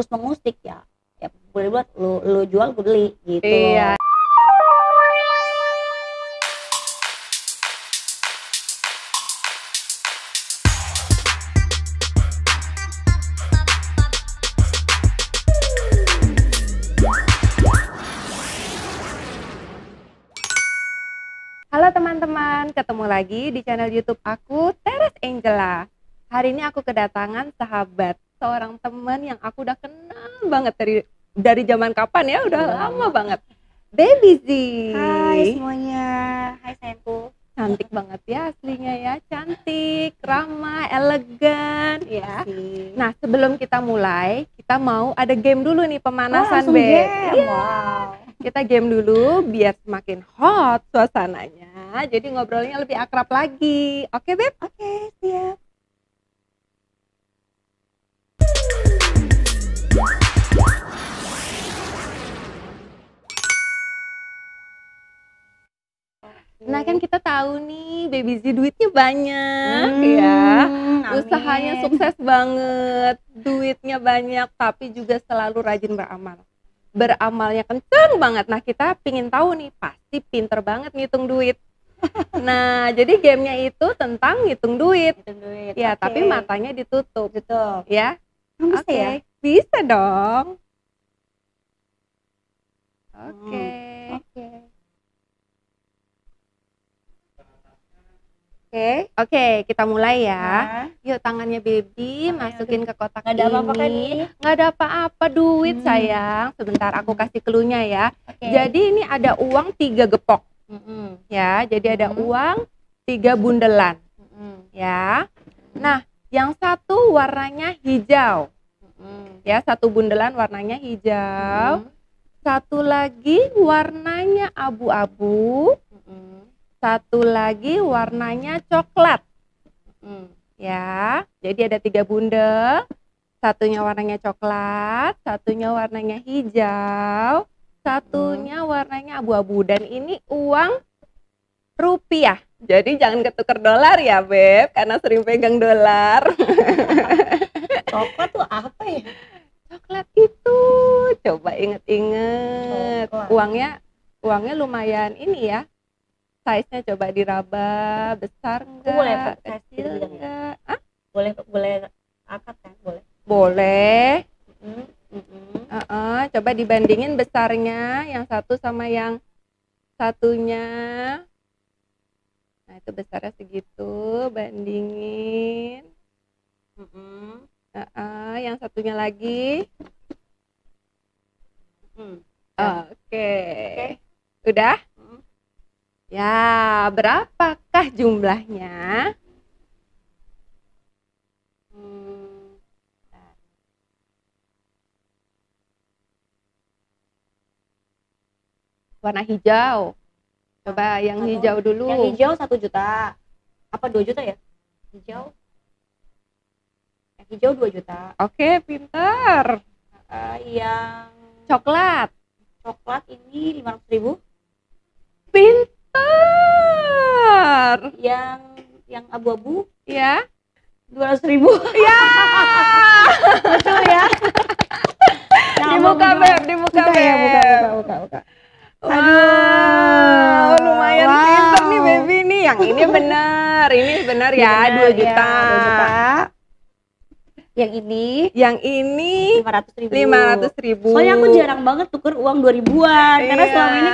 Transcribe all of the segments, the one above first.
terus mengusik ya boleh buat lu jual gue beli gitu. Iya. Halo teman-teman, ketemu lagi di channel YouTube aku, Teres Angela. Hari ini aku kedatangan sahabat, seorang teman yang aku udah kenal banget dari zaman kapan ya, udah lama banget. Baby Z. Hai semuanya, hai sayangku. Cantik banget ya aslinya ya, cantik, ramah, elegan ya. Nah sebelum kita mulai, kita mau ada game dulu nih, pemanasan Beb. Iya. Wow. Kita game dulu biar semakin hot suasananya, jadi ngobrolnya lebih akrab lagi. Oke Beb? Oke, siap. Nah kan kita tahu nih Baby Z duitnya banyak ya, usahanya sukses banget, duitnya banyak tapi juga selalu rajin beramal. Beramalnya kenceng banget. Nah kita pingin tahu nih, pasti pinter banget ngitung duit. Nah jadi gamenya itu tentang ngitung duit. Ya okay. Tapi matanya ditutup. Betul. Ya. Bisa ya? Bisa dong. Oke. Oke, kita mulai ya. Yuk tangannya Baby masukin ke kotak ini. Nggak ada apa-apa kan nih? Nggak ada apa-apa, duit sayang. Sebentar aku kasih cluenya ya. Jadi ini ada uang 3 gepok. Ya, jadi ada uang 3 bundelan. Ya. Nah, yang satu warnanya hijau. Ya, satu bundelan warnanya hijau. Satu lagi warnanya abu-abu. Satu lagi warnanya coklat. Ya, jadi ada 3 bundel. Satunya warnanya coklat, satunya warnanya hijau, satunya warnanya abu-abu. Dan ini uang rupiah. Jadi jangan ketuker dolar ya Beb, karena sering pegang dolar. Coklat tuh apa ya? Coklat itu, coba inget-inget. Uangnya lumayan ini ya. Size-nya coba diraba, besar enggak, boleh kecil enggak? Boleh akad kan? Boleh. Coba dibandingin besarnya yang satu sama yang satunya. Nah itu besarnya segitu, bandingin. Yang satunya lagi. Oke. Udah? Ya, berapakah jumlahnya? Warna hijau. Coba yang hijau dulu. Yang hijau 1 juta. Apa 2 juta ya? Hijau. Yang hijau 2 juta. Oke, pintar. Yang coklat ini 500.000. Pintar. Yang abu-abu ya 200.000. Ya. Betul ya. Di muka Beb, di muka Beb. Buka. Wow, lumayan pintar nih Baby nih. Yang ini benar ya, 2 juta. Yang ini 500.000. Soalnya aku jarang banget tuker uang 2.000-an. Karena selama ini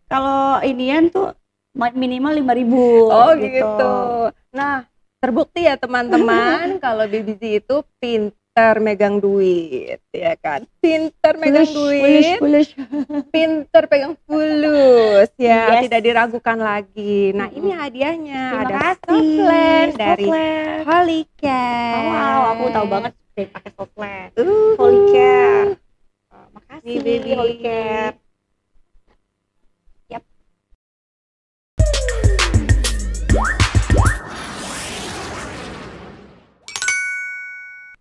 kalau inian tuh minimal 5.000. Oh gitu. Nah, terbukti ya teman-teman kalau Baby Z itu pintar megang duit, ya kan? Pintar megang duit. Pintar pegang fulus ya, tidak diragukan lagi. Nah, ini hadiahnya. Ada Softland dari Holy Cat. Wow, aku tahu banget pakai Softland. Holy Cat. Makasih Baby Holy Cat.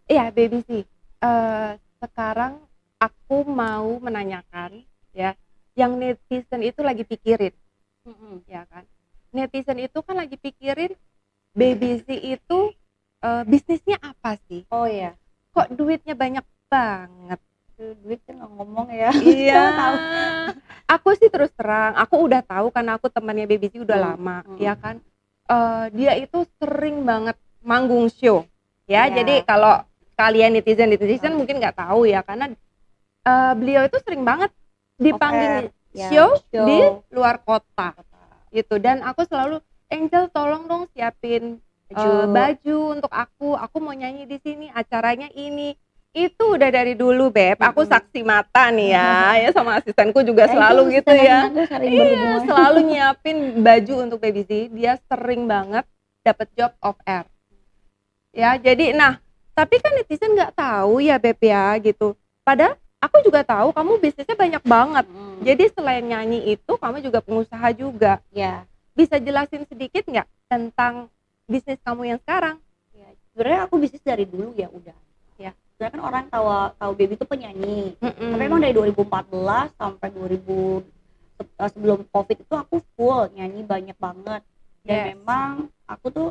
Iya Baby Z, sekarang aku mau menanyakan ya, yang netizen itu lagi pikirin, ya kan? Netizen itu kan lagi pikirin Baby Z itu bisnisnya apa sih? Oh ya. Kok duitnya banyak banget. Duit kan nggak ngomong ya. Iya. Tahu. Aku sih terus terang, aku udah tahu karena aku temannya Baby Z udah lama, ya kan. Dia itu sering banget manggung show, ya. Iya. Jadi kalau kalian netizen mungkin nggak tahu ya, karena beliau itu sering banget dipanggil show di luar kota, gitu. Dan aku selalu, Angel tolong dong siapin baju untuk aku mau nyanyi di sini, acaranya ini. Itu udah dari dulu, Beb. Aku saksi mata nih ya sama asistenku juga selalu gitu ya. Iya, selalu nyiapin baju untuk Baby Z. Dia sering banget dapet job off air. Ya, jadi tapi kan netizen nggak tahu ya, Beb ya, gitu. Padahal aku juga tahu kamu bisnisnya banyak banget. Jadi selain nyanyi itu, kamu juga pengusaha juga. Ya. Bisa jelasin sedikit nggak tentang bisnis kamu yang sekarang? Ya, sebenarnya aku bisnis dari dulu ya udah. Ya, sebenarnya kan orang tahu Baby itu penyanyi. Tapi emang dari 2014 sampai 2000 sebelum Covid itu aku full nyanyi banyak banget. Dan memang aku tuh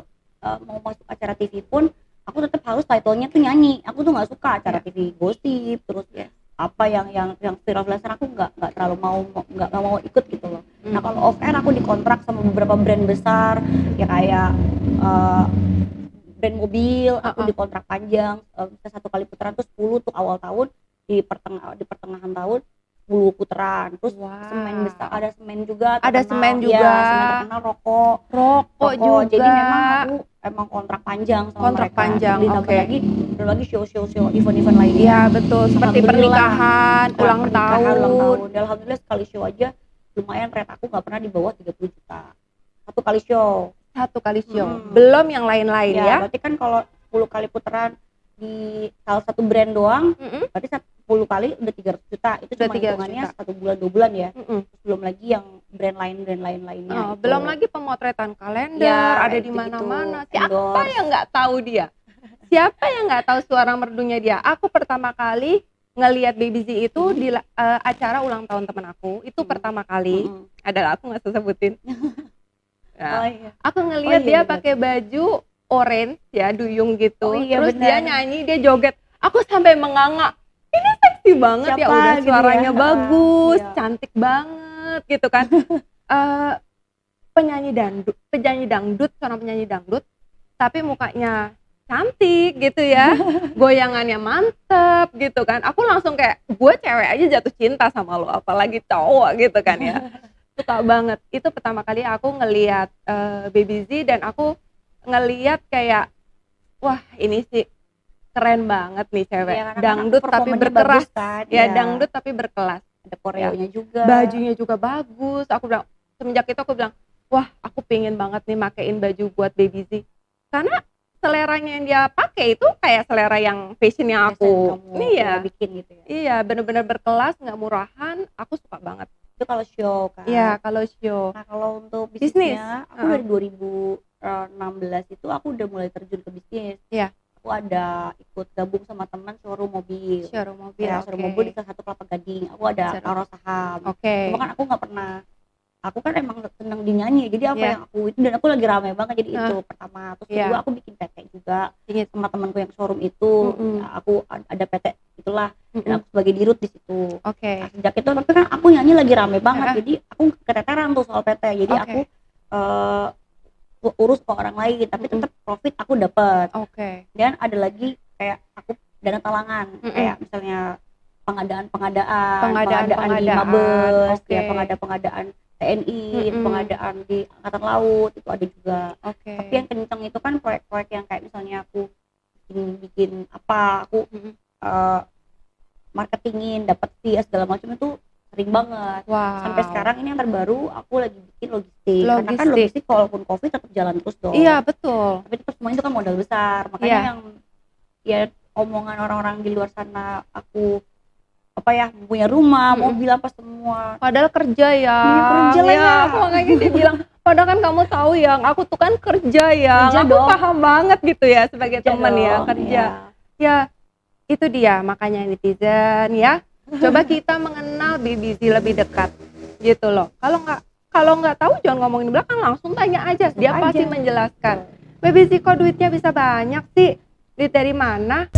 mau masuk acara TV pun aku tetap harus title-nya tuh nyanyi. Aku tuh nggak suka acara TV gosip terus apa yang viral aku nggak terlalu mau ikut gitu loh. Nah kalau off air aku dikontrak sama beberapa brand besar ya kayak brand mobil, aku dikontrak panjang, satu kali putaran tuh 10 tuh awal tahun, di pertengahan tahun 10 putaran. Terus semen besar, ada semen juga terkenal, semen terkenal, rokok juga. Jadi memang aku emang kontrak panjang sama mereka. Panjang, belum lagi show event lainnya. Iya betul, seperti pernikahan, ulang tahun. Dan alhamdulillah sekali show aja lumayan, rate aku nggak pernah di bawah 30 juta satu kali show. Belum yang lain-lain ya. Berarti kan kalau 10 kali putaran di salah satu brand doang, berarti 10 kali udah 300 juta. Itu cuma hitungannya 1 bulan 2 bulan ya. Belum lagi yang brand lainnya. Belum lagi pemotretan kalender, ada di mana-mana. Siapa yang nggak tahu dia? Siapa yang nggak tahu suara merdunya dia? Aku pertama kali ngelihat Baby Z itu di acara ulang tahun teman aku. Itu pertama kali. Adalah aku nggak usah sebutin. Aku ngelihat dia pakai baju orange ya, duyung gitu. Terus dia nyanyi, dia joget. Aku sampai menganga. Ini seksi banget. Siapa, ya udah suaranya gitu bagus, cantik banget gitu kan. Penyanyi dangdut, seorang penyanyi dangdut, tapi mukanya cantik gitu ya. Goyangannya mantep gitu kan. Aku langsung kayak, gue cewek aja jatuh cinta sama lo, apalagi cowok gitu kan ya. Suka banget. Itu pertama kali aku ngelihat Baby Z, dan aku ngelihat kayak, wah ini sih keren banget nih cewek. Dangdut tapi berkelas kan? Dangdut tapi berkelas. Ada koreonya juga, bajunya juga bagus. Aku bilang, semenjak itu aku bilang, wah aku pengen banget nih makein baju buat Baby Z, karena seleranya yang dia pakai itu kayak selera yang fashion yang aku bikin gitu ya. Iya, bener-bener berkelas, nggak murahan. Aku suka banget. Itu kalau show kan. Iya, kalau show. Nah kalau untuk bisnisnya, aku dari 2016 itu aku udah mulai terjun ke bisnis. Iya. Aku ada ikut gabung sama teman showroom mobil. Showroom mobil di salah satu Kelapa Gading. Aku ada taruh saham. Cuma kan aku nggak pernah. Aku kan emang seneng dinyanyi, jadi apa yang aku itu, dan aku lagi rame banget, jadi itu pertama. Terus kedua aku bikin PT juga sama temanku yang showroom itu. Aku ada PT itulah, dan aku sebagai dirut di situ. Nah, sejak itu tapi kan aku nyanyi lagi rame banget, jadi aku keteteran tuh soal PT. Jadi aku urus ke orang lain, tapi tetap profit aku dapat. Dan ada lagi kayak aku dana talangan, kayak misalnya pengadaan di Mabes, pengadaan TNI, pengadaan di Angkatan Laut itu ada juga. Tapi yang kenceng itu kan proyek-proyek yang kayak misalnya aku bikin apa, aku marketingin, dapat fee segala macam, itu sering banget. Sampai sekarang ini yang terbaru aku lagi bikin logistik. Karena kan logistik walaupun Covid tetap jalan terus dong. Iya betul. Tapi tetap semua itu kan modal besar. Makanya yang ya omongan orang-orang di luar sana aku punya rumah, mobil apa semua. Padahal kerja ya. Kerja lah ya. Aku makanya dia bilang, padahal kan kamu tahu yang aku tuh kan kerja ya. Aku paham banget gitu ya sebagai teman ya, kerja. Ya itu dia, makanya netizen ya. Coba kita mengenal Baby Z lebih dekat gitu loh. Kalau nggak tahu jangan ngomongin di belakang, langsung tanya aja. Dia pasti menjelaskan. Baby Z kok duitnya bisa banyak sih? Duit dari mana?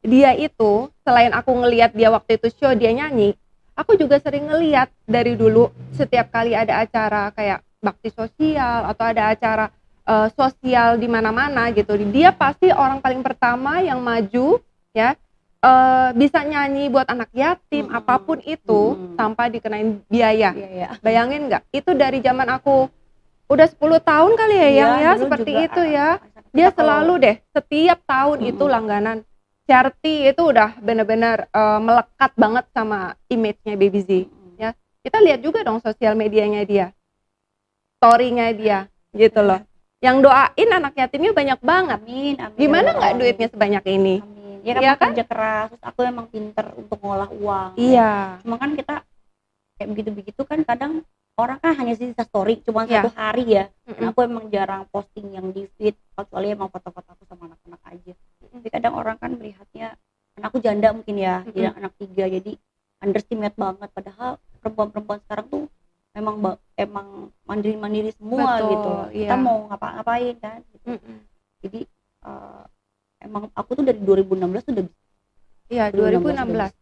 dia itu selain aku ngelihat dia waktu itu show dia nyanyi, aku juga sering ngelihat dari dulu setiap kali ada acara kayak bakti sosial atau ada acara sosial di mana-mana gitu, dia pasti orang paling pertama yang maju ya, bisa nyanyi buat anak yatim apapun itu tanpa dikenain biaya. Bayangin nggak? Itu dari zaman aku udah 10 tahun kali ya, yang ya seperti itu ya. Dia selalu deh setiap tahun itu langganan. Charity itu udah benar-benar melekat banget sama image-nya Baby Z ya. Kita lihat juga dong sosial medianya dia, story-nya dia gitu loh. Yang doain anak yatimnya banyak banget. Amin. Gimana nggak duitnya sebanyak ini? Amin. Ya kan kerja keras, terus aku emang pinter untuk ngolah uang. Iya. Cuma kan kita kayak begitu-begitu kan kadang orang kan hanya sisa story cuma satu hari ya. Dan aku emang jarang posting yang di feed, kecuali emang foto-foto aku sama anak-anak aja. Tapi kadang orang kan melihatnya, kan aku janda mungkin ya, jadi anak 3, jadi underestimate banget. Padahal perempuan-perempuan sekarang tuh emang mandiri semua. Betul, gitu. Kita mau ngapa-ngapain kan gitu. Jadi emang aku tuh dari 2016 tuh udah. Iya, 2016.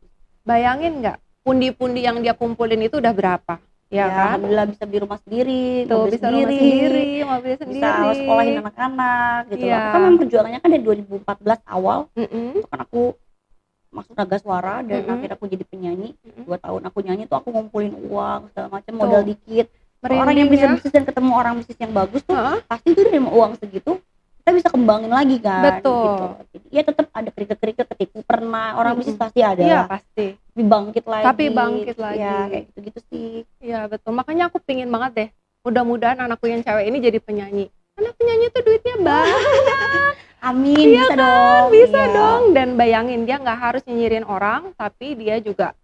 Bayangin nggak, pundi-pundi yang dia kumpulin itu udah berapa? Ya kan? Alhamdulillah bisa beli rumah sendiri, tuh, mobil sendiri, bisa sekolahin anak-anak gitu loh. Aku kan memang perjuangannya kan dari 2014 awal, itu kan aku masuk Naga Suara dan akhirnya aku jadi penyanyi. 2 tahun aku nyanyi tuh aku ngumpulin uang segala macam, modal dikit. Orang yang bisa bisnis dan ketemu orang bisnis yang bagus tuh pasti tuh dari uang segitu kita bisa kembangin lagi kan. Betul. Gitu. Jadi ya tetap ada kerikil-kerikil, ketipu pernah, orang bisnis pasti ada. Iya pasti. Tapi bangkit lagi. Ya kayak gitu sih. Iya betul. Makanya aku pingin banget deh, mudah-mudahan anakku yang cewek ini jadi penyanyi. Karena penyanyi tuh duitnya banyak. Amin. Iya, bisa kan? Dong. Bisa dong. Dan bayangin dia nggak harus nyinyirin orang, tapi dia juga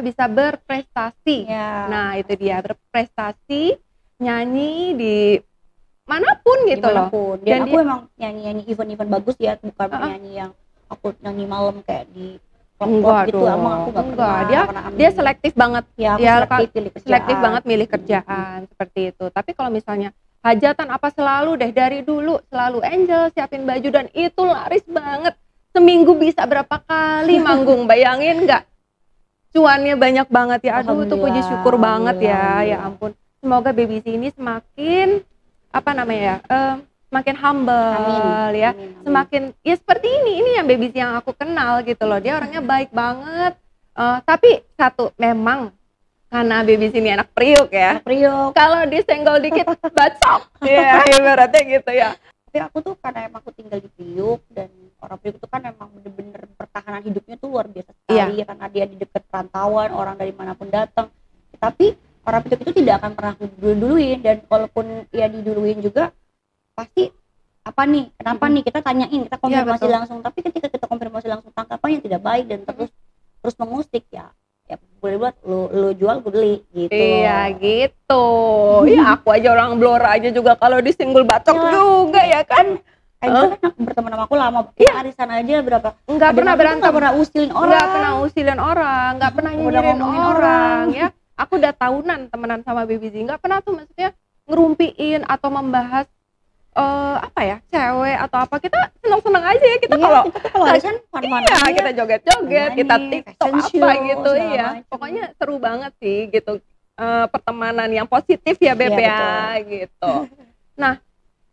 bisa berprestasi. Nah itu dia, berprestasi, nyanyi di manapun gitu loh. Dan aku emang nyanyi event-event bagus ya, bukan penyanyi yang aku nyanyi malam kayak di klub gitu. Emang aku nggak pernah. Dia selektif banget. Ya, selektif banget milih kerjaan seperti itu. Tapi kalau misalnya hajatan apa selalu deh dari dulu selalu Angel siapin baju dan itu laris banget. Seminggu bisa berapa kali manggung, bayangin nggak? Cuannya banyak banget ya. Aduh tuh puji syukur banget ya. Ya ampun. Semoga Baby Z ini semakin semakin humble. Amin. Semakin ya seperti ini yang Baby Z yang aku kenal gitu loh. Dia orangnya baik banget. Tapi satu, memang karena Baby Z ini anak priuk ya. Kalau disenggol dikit bacok. Ya ibaratnya gitu ya. Tapi aku tuh karena emang aku tinggal di Priuk dan orang Priuk itu kan emang bener-bener pertahanan hidupnya tuh luar biasa sekali ya, karena dia di dekat perantauan, orang dari manapun datang. Tapi orang Priuk itu tidak akan pernah diduluin, dan walaupun ya diduluin juga pasti kenapa nih kita tanyain, kita konfirmasi langsung. Tapi ketika kita konfirmasi langsung tanggapannya tidak baik dan terus mengusik ya boleh buat lu jual gue beli gitu. Iya gitu. Ya aku aja orang Blora aja juga kalau disenggol batok juga ya kan. Kan berteman sama aku lama. Arisan aja berapa? Enggak pernah berantem, enggak pernah usilin orang. Enggak pernah nyinyirin orang ya. Aku udah tahunan temenan sama Baby Z, enggak pernah tuh maksudnya ngerumpiin atau membahas cewek atau apa. Kita seneng-seneng aja ya kita kalau arisan fun-fun kita joget-joget, kita TikTok apa gitu ya. Pokoknya seru banget sih gitu. Pertemanan yang positif ya Beb ya gitu. Nah,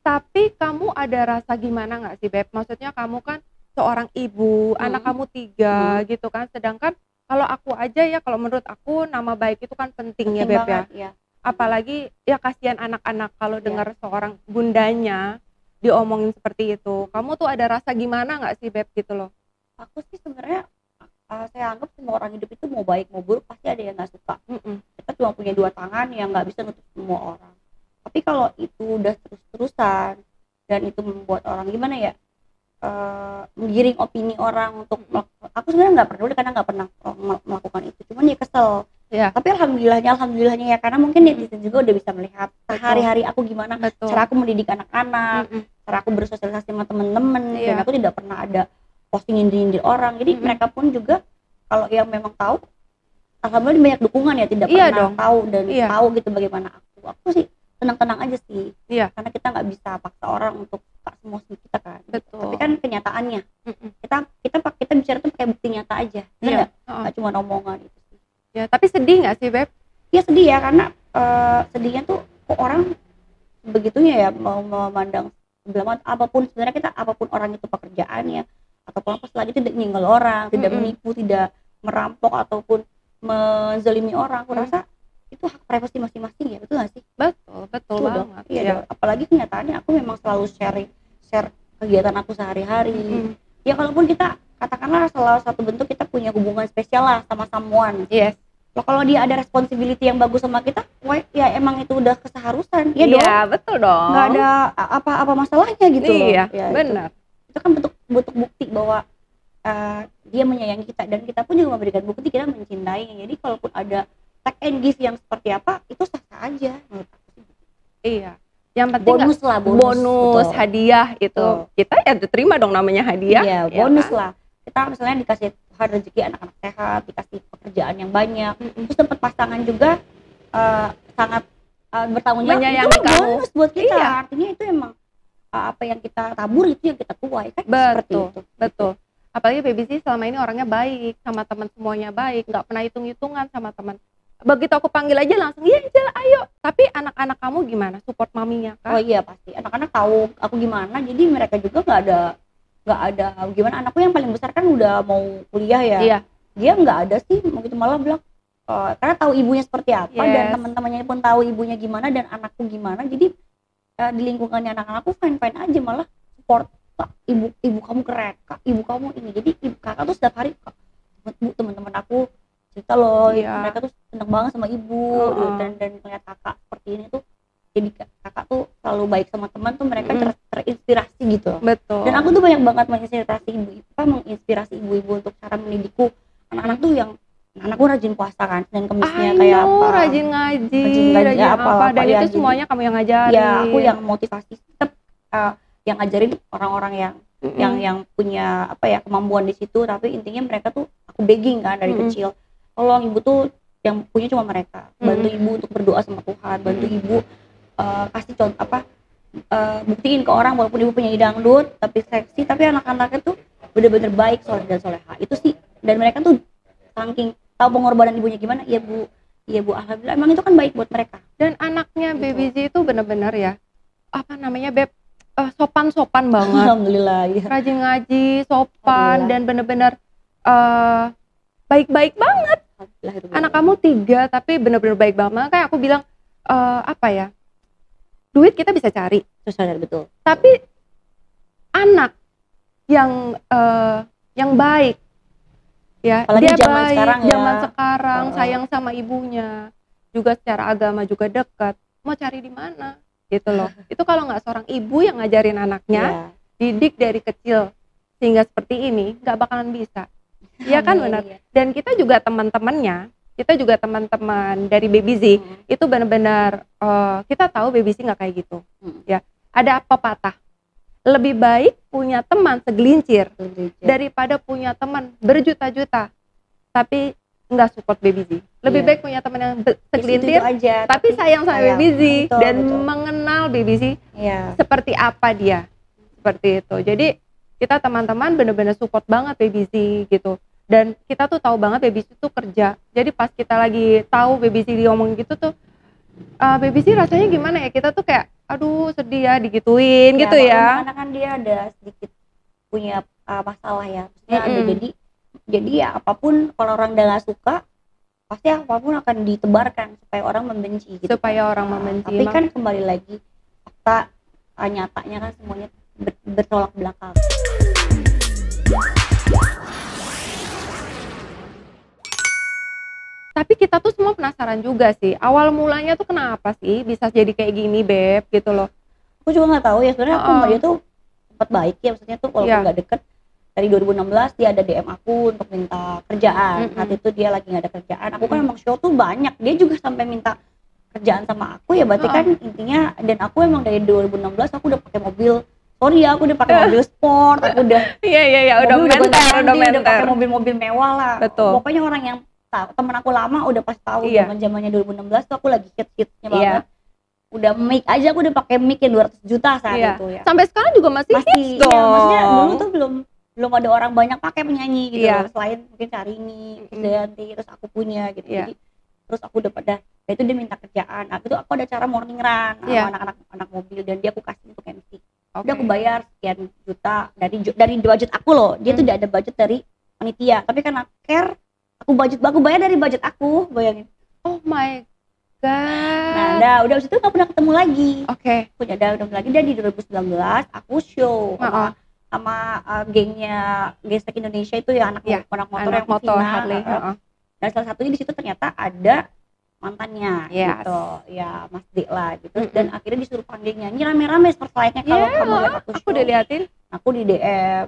tapi kamu ada rasa gimana nggak sih Beb? Maksudnya kamu kan seorang ibu, anak kamu 3 gitu kan. Sedangkan kalau aku aja ya, kalau menurut aku nama baik itu kan penting ya Beb ya. Apalagi ya kasihan anak-anak kalau dengar seorang bundanya diomongin seperti itu. Kamu tuh ada rasa gimana nggak sih Beb gitu loh? Aku sih sebenarnya saya anggap semua orang hidup itu mau baik mau buruk pasti ada yang nggak suka. Kita cuma punya 2 tangan yang nggak bisa nutup semua orang. Tapi kalau itu udah terus-terusan dan itu membuat orang gimana ya, menggiring opini orang untuk aku sebenarnya nggak peduli karena nggak pernah melakukan itu. Cuman ya kesel. Tapi alhamdulillahnya ya, karena mungkin netizen juga udah bisa melihat hari-hari aku gimana, cara aku mendidik anak-anak, cara aku bersosialisasi sama temen-temen, dan aku tidak pernah ada posting nyindir orang. Jadi mereka pun juga kalau yang memang tahu, alhamdulillah banyak dukungan ya, tidak pernah tahu dan tahu gitu bagaimana aku sih tenang-tenang aja sih, karena kita nggak bisa paksa orang untuk suka semua kita kan. Tapi kan kenyataannya kita bicara tuh pakai bukti nyata aja, Iya. nggak cuma omongan itu sih. Ya, tapi sedih nggak sih, Beb? Ya sedih ya, karena sedihnya tuh kok orang begitunya ya mau memandang sebelah mata. Apapun sebenarnya kita, apapun orang itu pekerjaannya ataupun apa selagi tidak nyenggol orang, tidak menipu, tidak merampok ataupun menzalimi orang, aku rasa itu hak privasi masing-masing ya, betul nggak sih? Betul banget. Iya dong. Apalagi kenyataannya aku memang selalu share kegiatan aku sehari-hari. Ya kalaupun kita katakanlah salah satu bentuk kita punya hubungan spesial lah sama someone. Yes. Kalau dia ada responsibility yang bagus sama kita, ya emang itu udah keseharusan. Ya dong. Iya, betul dong. Nggak ada apa-apa masalahnya gitu loh. Iya, Ya, benar. Itu kan bentuk bukti bahwa dia menyayangi kita, dan kita pun juga memberikan bukti kita mencintainya. Jadi kalaupun ada take and give yang seperti apa, itu sah-sah aja menurut aku sih. Iya. Yang penting Bonus lah, bonus betul. hadiah itu. Betul. Kita ya terima dong namanya hadiah. Iya, ya bonus kan? lah. Kita misalnya dikasih Tuhan rezeki anak-anak sehat, dikasih pekerjaan yang banyak, terus dapat pasangan juga sangat bertanggung jawab, menyayangi itu kamu. bonus buat kita. Iya. Artinya itu emang apa yang kita tabur itu yang kita tuai kan. Seperti Betul, itu. betul. Apalagi Baby sih selama ini orangnya baik, sama teman semuanya baik, nggak pernah hitung-hitungan sama teman. Begitu aku panggil aja langsung, iya Jel, ayo. Tapi anak-anak kamu gimana? Support maminya Oh kan? iya pasti. Anak-anak tahu aku gimana, jadi mereka juga nggak ada gimana. Anakku yang paling besar kan udah mau kuliah ya. Iya. Dia nggak ada sih, begitu malah bilang karena tahu ibunya seperti apa, Yes. dan teman-temannya pun tahu ibunya gimana dan anakku gimana. Jadi di lingkungannya anak-anakku fine aja, malah support. Kak, ibu kamu keren, Kak, ibu kamu ini. Jadi kakak tuh setiap hari, Kak, Bu, teman-teman aku cerita loh, Iya. mereka tuh seneng banget sama ibu. dan ngeliat kakak seperti ini tuh, jadi kakak tuh selalu baik sama teman tuh, mereka terinspirasi gitu loh. Betul. Dan aku tuh banyak banget menginspirasi ibu-ibu untuk cara mendidikku anak-anak tuh, yang anakku rajin puasa kan, Senin Kemisnya kayak apa, rajin ngaji, rajin apa, dan ya, itu semuanya kamu yang ngajarin. ya aku yang motivasi tetap yang ngajarin orang-orang yang punya apa ya kemampuan di situ, tapi intinya mereka tuh aku begging kan dari kecil, tolong ibu tuh yang punya cuma mereka, bantu ibu untuk berdoa sama Tuhan, bantu ibu kasih contoh buktiin ke orang walaupun ibu punya dangdut tapi seksi, tapi anak-anaknya tuh bener-bener baik, soleh dan soleha. Itu sih, dan mereka tuh saking tahu pengorbanan ibunya gimana. Iya bu, alhamdulillah emang itu kan baik buat mereka. Dan anaknya Gitu. Baby Z itu bener-bener ya, apa namanya Beb, sopan banget. Alhamdulillah ya. Rajin ngaji, sopan, Alhamdulillah. dan bener-bener baik-baik banget. Alhamdulillah itu Anak kamu 3 tapi bener-bener baik banget. Makanya aku bilang apa ya, duit kita bisa cari, sadar betul. tapi anak yang baik ya, Apalagi dia zaman baik, sekarang ya. zaman sekarang sayang sama ibunya, juga secara agama juga dekat, mau cari di mana gitu loh. Itu kalau nggak seorang ibu yang ngajarin anaknya, didik dari kecil sehingga seperti ini, nggak bakalan bisa. Iya kan, benar. Iya. Dan kita juga teman-temannya, kita juga teman-teman dari Baby Z itu benar-benar kita tahu Baby Z nggak kayak gitu. Ya, ada pepatah, lebih baik punya teman segelincir daripada punya teman berjuta-juta tapi nggak support Baby Z. Lebih baik punya teman yang segelintir aja, tapi sayang sama Baby Z, betul, dan betul. mengenal Baby Z Iya. seperti apa dia, seperti itu. Jadi kita teman-teman bener-bener support banget Baby Z gitu, dan kita tuh tahu banget Baby Z tuh kerja. Jadi pas kita lagi tahu Baby Z diomong gitu tuh, Baby Z rasanya gimana ya, kita tuh kayak aduh sedih ya digituin gitu ya. Karena kan dia ada sedikit punya masalah ya, maksudnya ada, jadi ya apapun kalau orang udah nggak suka, pasti apapun akan ditebarkan supaya orang membenci gitu. Supaya orang membenci. Tapi kan kembali lagi fakta nyatanya kan semuanya bertolak belakang. Tapi kita tuh semua penasaran juga sih, awal mulanya tuh kenapa sih bisa jadi kayak gini Beb gitu loh. Aku juga nggak tahu ya, sebenarnya aku sama dia tuh sempat baik ya, maksudnya tuh walaupun nggak deket. Dari 2016 dia ada DM aku untuk minta kerjaan. Saat itu dia lagi nggak ada kerjaan. Aku kan emang show tuh banyak, dia juga sampai minta kerjaan sama aku ya, berarti kan intinya. Dan aku emang dari 2016 aku udah pakai mobil, sorry ya, aku udah pakai mobil sport, aku udah iya udah pakai mobil-mobil mewah lah. Betul. Pokoknya orang yang tahu, temen aku lama udah pasti tahu zaman-zamannya 2016 tuh aku lagi hits-hitsnya banget. Udah mic aja aku udah pakai mic yang 200 juta saat itu ya. Sampai sekarang juga masih hits dong. Iya, maksudnya dulu tuh belum ada orang banyak pakai penyanyi gitu Iya. selain mungkin Carini, Dayanti, terus aku punya gitu. Iya. Jadi terus aku udah pada itu dia minta kerjaan. Aku tuh ada acara morning run sama Iya. anak mobil dan dia aku kasih untuk MC. Oke. Udah aku bayar sekian juta dari budget aku loh. Dia tuh udah ada budget dari panitia. Tapi karena care aku bayar dari budget aku, bayangin. Oh my god. Nah, udah abis itu gak pernah ketemu lagi. Oke. Aku udah lagi dan di 2019 aku show sama gengnya Gestek Indonesia itu ya anak motor yang motor Vina, Harley. Dan salah satunya di situ ternyata ada mantannya Yes. gitu ya Mas D lah gitu. Dan akhirnya disuruh panggil nyanyi rame-rame seperti layaknya kalau kamu lihat aku show. Aku udah liatin. Aku di DM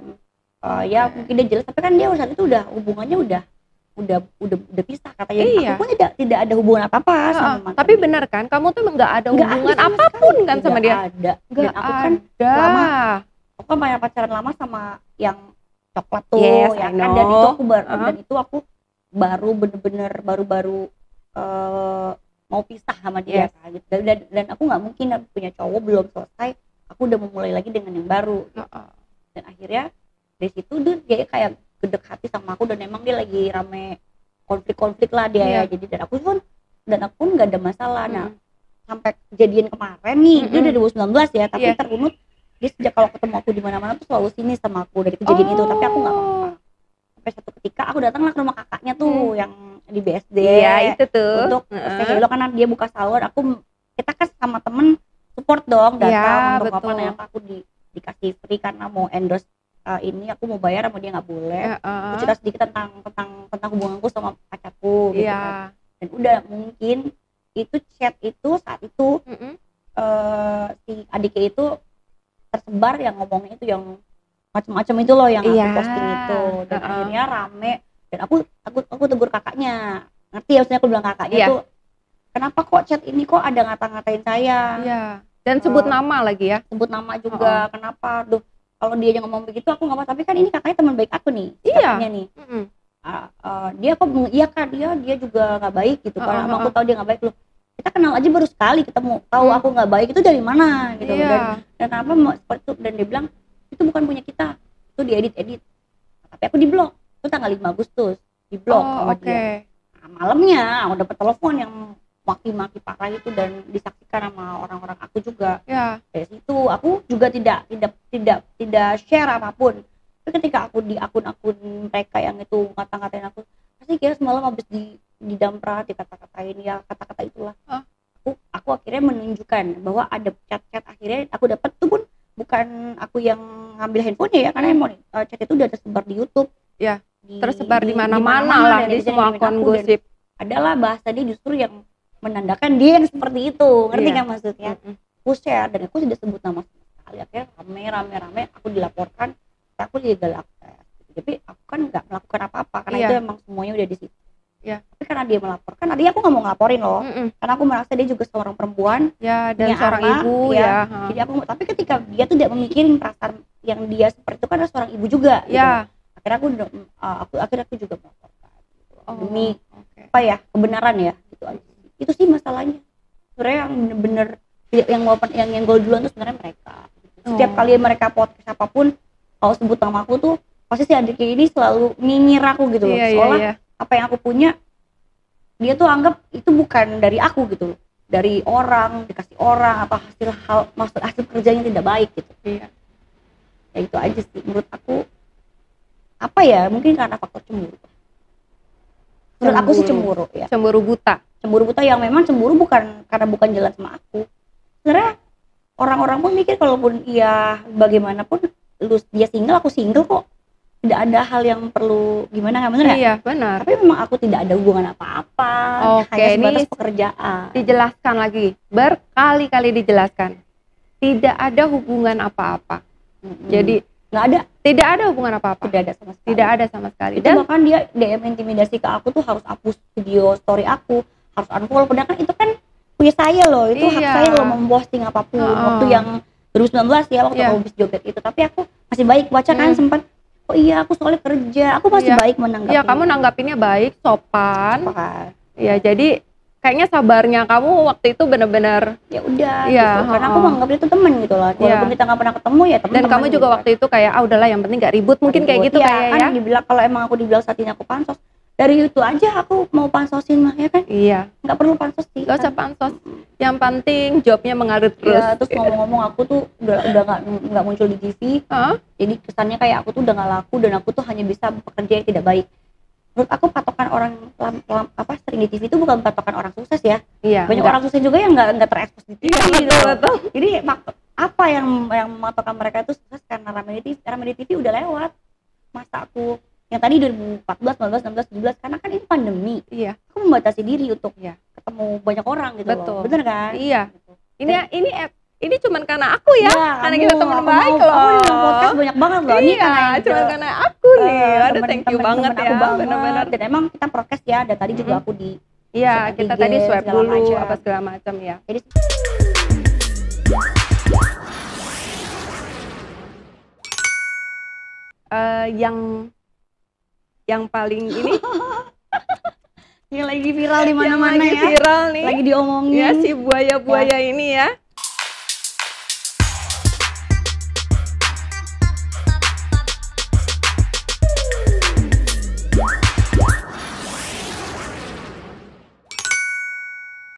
ya mungkin dia jelas tapi kan dia saat itu udah hubungannya udah pisah katanya. Iya. Aku pun tidak ada hubungan apa-apa sama mantan. Tapi benar kan kamu tuh nggak ada hubungan apapun kan sama dia? Nggak ada. Aku kan banyak pacaran lama sama yang coklat tuh ya kan, dan itu aku baru bener-bener baru mau pisah sama dia kan gitu. Dan aku nggak mungkin punya cowok belum selesai aku udah memulai lagi dengan yang baru gitu. Dan akhirnya dari situ dia kayak gedek hati sama aku dan emang dia lagi rame konflik lah dia ya. Jadi dan aku pun nggak ada masalah. Nah sampai kejadian kemarin nih itu dari 2019 ya tapi terunut dia sejak kalau ketemu aku di mana-mana tuh selalu sini sama aku dari kejadian itu tapi aku nggak apa-apa. Sampai satu ketika aku datanglah ke rumah kakaknya tuh yang di BSD itu tuh untuk hello karena dia buka salon kita kan sama temen support dong datang untuk apa yang aku dikasih free karena mau endorse ini aku mau bayar sama dia nggak boleh. Aku cerita sedikit tentang hubunganku sama pacarku gitu kan. Dan udah mungkin itu chat itu saat itu si adiknya itu tersebar yang ngomongnya itu yang macam-macam itu loh yang aku posting itu dan akhirnya rame dan aku tegur kakaknya, ngerti ya maksudnya aku bilang kakaknya tuh kenapa kok chat ini kok ada ngata-ngatain saya dan sebut nama lagi ya, sebut nama juga kenapa kalau dia yang ngomong begitu aku nggak apa tapi kan ini kakaknya teman baik aku nih kakaknya nih dia kok mengiyakan dia juga nggak baik gitu karena aku tahu dia nggak baik loh kita kenal aja baru sekali ketemu tahu aku nggak baik itu dari mana gitu dan apa seperti itu dan dia bilang itu bukan punya kita itu diedit tapi aku di blok itu tanggal 5 Agustus di blok sama dia. Nah, malamnya aku dapat telepon yang maki-maki parah itu dan disaksikan sama orang-orang aku juga dari situ aku juga tidak share apapun tapi ketika aku di akun-akun mereka yang itu ngata-ngatain aku pasti kira semalam habis didamprat dikata-katain ya kata-kata itulah aku akhirnya menunjukkan bahwa ada chat-chat akhirnya aku dapat tuh pun bukan aku yang ngambil handphonenya ya karena chat itu udah tersebar di YouTube tersebar di mana-mana lah di semua akun gosip adalah bahasa dia justru yang menandakan dia yang seperti itu ngerti kan maksudnya aku share dan aku tidak sebut nama sekali akhirnya rame aku dilaporkan aku legal akses tapi aku kan nggak melakukan apa-apa karena itu emang semuanya udah di situ tapi karena dia melaporkan tadi aku nggak mau ngelaporin loh karena aku merasa dia juga seorang perempuan dan seorang ibu jadi aku tapi ketika dia tuh tidak memikirin perasaan yang dia seperti itu kan ada seorang ibu juga gitu. Akhirnya aku juga melaporkan gitu. Demi apa ya kebenaran ya gitu aja itu sih masalahnya sebenarnya yang bener-bener yang gol duluan tuh sebenarnya mereka setiap kali mereka podcast apapun kalau sebut nama aku tuh pasti si adiknya ini selalu nyinyir aku gitu loh soalnya apa yang aku punya dia tuh anggap itu bukan dari aku gitu loh dari orang dikasih orang atau hasil kerjanya tidak baik gitu ya itu aja sih menurut aku apa ya mungkin karena faktor cemburu menurut aku sih cemburu ya cemburu buta yang memang cemburu bukan jalan sama aku sebenarnya orang-orang pun mikir kalaupun iya bagaimanapun dia single aku single kok tidak ada hal yang perlu gimana nggak benar ya iya benar tapi memang aku tidak ada hubungan apa-apa hanya sebatas pekerjaan dijelaskan lagi berkali-kali dijelaskan tidak ada hubungan apa-apa jadi nggak ada tidak ada hubungan apa-apa tidak ada sama sekali itu dan bahkan dia DM intimidasi ke aku tuh harus hapus video story aku harus unfollow padahal kan itu kan punya saya loh itu hak saya loh memposting apapun waktu yang 2019 ya waktu aku habis joget itu tapi aku masih baik baca kan sempat oh iya aku soalnya kerja aku masih baik menanggapi kamu nanggapinnya baik sopan ya jadi kayaknya sabarnya kamu waktu itu benar-benar ya udah Iya, gitu. Karena aku menganggap itu temen gitu loh. Walaupun kita nggak pernah ketemu ya temen. Dan kamu juga waktu itu kayak udahlah yang penting gak ribut, mungkin kayak gitu kayak kan dibilang kalau emang aku dibilang saat ini aku pansos, dari itu aja aku mau pansosin mah ya kan. Iya, nggak perlu pansos sih, gak usah pansos, yang penting jobnya mengalir terus. Ya, terus ngomong-ngomong aku tuh udah nggak muncul di TV. Jadi kesannya kayak aku tuh udah nggak laku dan aku tuh hanya bisa bekerja yang tidak baik. Menurut aku patokan orang sering di TV itu bukan patokan orang sukses ya. Iya, banyak orang sukses juga yang nggak terekspos di TV gitu. Betul. Jadi apa yang mematokan mereka itu sukses karena rame di TV udah lewat masa aku yang tadi 2014, 15, 16, 17 karena kan ini pandemi. Iya. Aku membatasi diri untuk ketemu banyak orang gitu. Betul. Loh. Bener kan? Iya. Gitu. Ini cuman karena aku ya, karena kita teman baik loh. Aku di podcast banyak banget loh. Ini cuma karena aku nih. Aduh, thank you banget ya, benar-benar. Dan emang kita podcast ya, dan tadi juga aku di kita tadi swab dulu apa segala macam ya. Jadi yang paling ini yang lagi viral di mana-mana ya. Viral nih. Lagi diomongin. Ya si buaya-buaya ini ya.